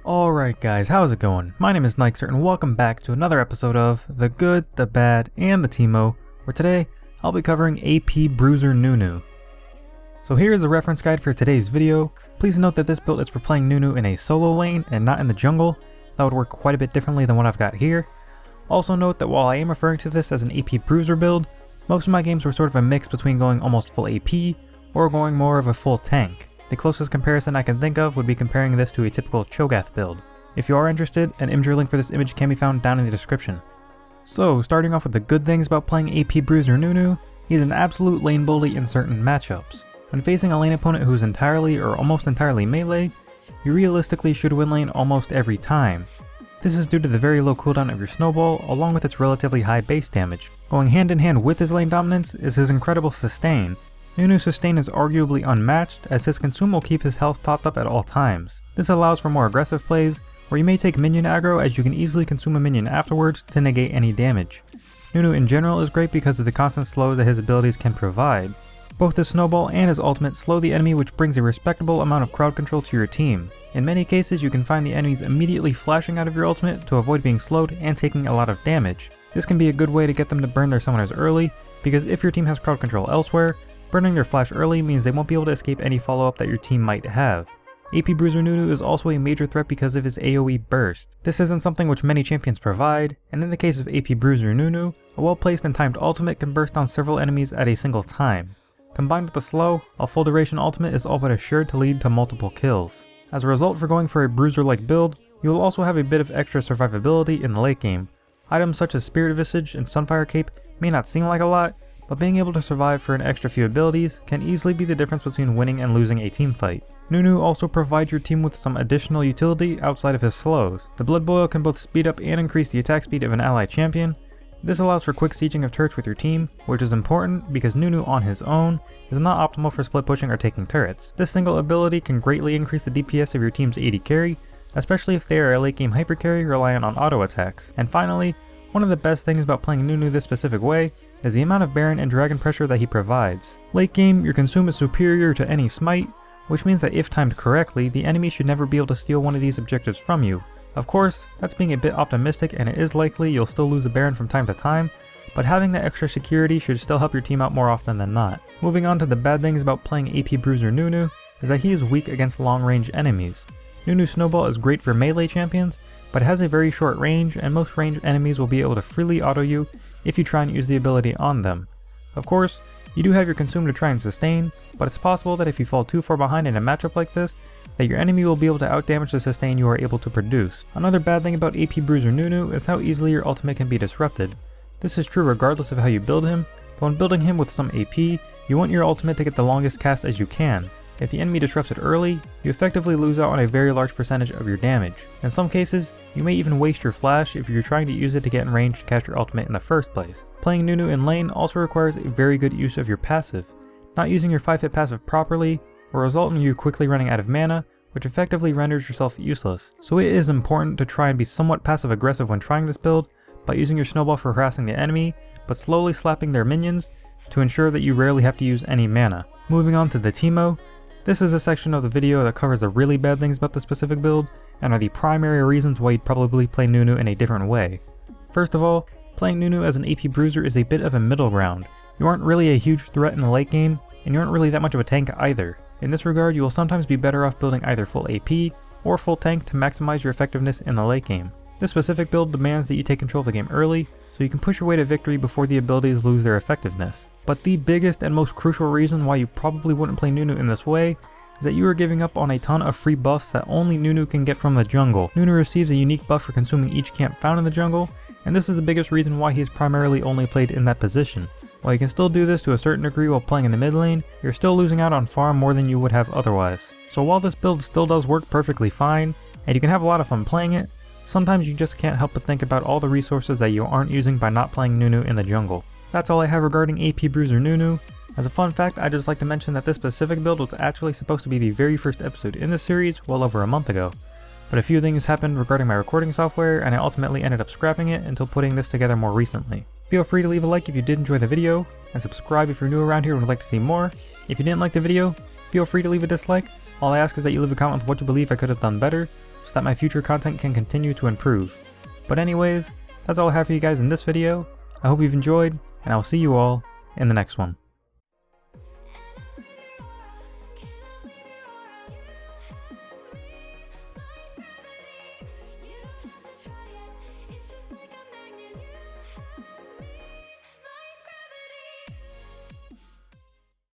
Alright guys, how's it going? My name is Nyxre and welcome back to another episode of The Good, The Bad, and The Teemo, where today I'll be covering AP Bruiser Nunu. So here is the reference guide for today's video. Please note that this build is for playing Nunu in a solo lane and not in the jungle. That would work quite a bit differently than what I've got here. Also note that while I am referring to this as an AP Bruiser build, most of my games were sort of a mix between going almost full AP or going more of a full tank. The closest comparison I can think of would be comparing this to a typical Cho'Gath build. If you are interested, an Imgur link for this image can be found down in the description. So, starting off with the good things about playing AP Bruiser Nunu, he's an absolute lane bully in certain matchups. When facing a lane opponent who's entirely or almost entirely melee, you realistically should win lane almost every time. This is due to the very low cooldown of your snowball along with its relatively high base damage. Going hand in hand with his lane dominance is his incredible sustain. Nunu's sustain is arguably unmatched, as his consume will keep his health topped up at all times. This allows for more aggressive plays, where you may take minion aggro as you can easily consume a minion afterwards to negate any damage. Nunu in general is great because of the constant slows that his abilities can provide. Both his snowball and his ultimate slow the enemy, which brings a respectable amount of crowd control to your team. In many cases you can find the enemies immediately flashing out of your ultimate to avoid being slowed and taking a lot of damage. This can be a good way to get them to burn their summoners early, because if your team has crowd control elsewhere, burning their flash early means they won't be able to escape any follow-up that your team might have. AP Bruiser Nunu is also a major threat because of his AoE burst. This isn't something which many champions provide, and in the case of AP Bruiser Nunu, a well-placed and timed ultimate can burst on several enemies at a single time. Combined with the slow, a full duration ultimate is all but assured to lead to multiple kills. As a result, for going for a bruiser-like build, you will also have a bit of extra survivability in the late game. Items such as Spirit Visage and Sunfire Cape may not seem like a lot, but being able to survive for an extra few abilities can easily be the difference between winning and losing a team fight. Nunu also provides your team with some additional utility outside of his slows. The Blood Boil can both speed up and increase the attack speed of an allied champion. This allows for quick sieging of turrets with your team, which is important because Nunu on his own is not optimal for split pushing or taking turrets. This single ability can greatly increase the DPS of your team's AD carry, especially if they are a late game hyper carry reliant on auto attacks. And finally, one of the best things about playing Nunu this specific way is the amount of Baron and Dragon pressure that he provides. Late game, your consume is superior to any smite, which means that if timed correctly, the enemy should never be able to steal one of these objectives from you. Of course, that's being a bit optimistic and it is likely you'll still lose a Baron from time to time, but having that extra security should still help your team out more often than not. Moving on to the bad things about playing AP Bruiser Nunu is that he is weak against long range enemies. Nunu's Snowball is great for melee champions, but it has a very short range and most ranged enemies will be able to freely auto you if you try and use the ability on them. Of course, you do have your consume to try and sustain, but it's possible that if you fall too far behind in a matchup like this, that your enemy will be able to outdamage the sustain you are able to produce. Another bad thing about AP Bruiser Nunu is how easily your ultimate can be disrupted. This is true regardless of how you build him, but when building him with some AP, you want your ultimate to get the longest cast as you can. If the enemy disrupts it early, you effectively lose out on a very large percentage of your damage. In some cases, you may even waste your flash if you're trying to use it to get in range to cast your ultimate in the first place. Playing Nunu in lane also requires a very good use of your passive. Not using your 5-hit passive properly will result in you quickly running out of mana, which effectively renders yourself useless. So it is important to try and be somewhat passive aggressive when trying this build by using your snowball for harassing the enemy, but slowly slapping their minions to ensure that you rarely have to use any mana. Moving on to the Teemo. This is a section of the video that covers the really bad things about the specific build, and are the primary reasons why you'd probably play Nunu in a different way. First of all, playing Nunu as an AP Bruiser is a bit of a middle ground. You aren't really a huge threat in the late game, and you aren't really that much of a tank either. In this regard, you will sometimes be better off building either full AP or full tank to maximize your effectiveness in the late game. This specific build demands that you take control of the game early, so you can push your way to victory before the abilities lose their effectiveness. But the biggest and most crucial reason why you probably wouldn't play Nunu in this way is that you are giving up on a ton of free buffs that only Nunu can get from the jungle. Nunu receives a unique buff for consuming each camp found in the jungle, and this is the biggest reason why he is primarily only played in that position. While you can still do this to a certain degree while playing in the mid lane, you're still losing out on far more than you would have otherwise. So while this build still does work perfectly fine, and you can have a lot of fun playing it, sometimes you just can't help but think about all the resources that you aren't using by not playing Nunu in the jungle. That's all I have regarding AP Bruiser Nunu. As a fun fact, I'd just like to mention that this specific build was actually supposed to be the very first episode in this series well over a month ago. But a few things happened regarding my recording software and I ultimately ended up scrapping it until putting this together more recently. Feel free to leave a like if you did enjoy the video, and subscribe if you're new around here and would like to see more. If you didn't like the video, feel free to leave a dislike. All I ask is that you leave a comment with what you believe I could have done better, so that my future content can continue to improve. But anyways, that's all I have for you guys in this video. I hope you've enjoyed, and I'll see you all in the next one.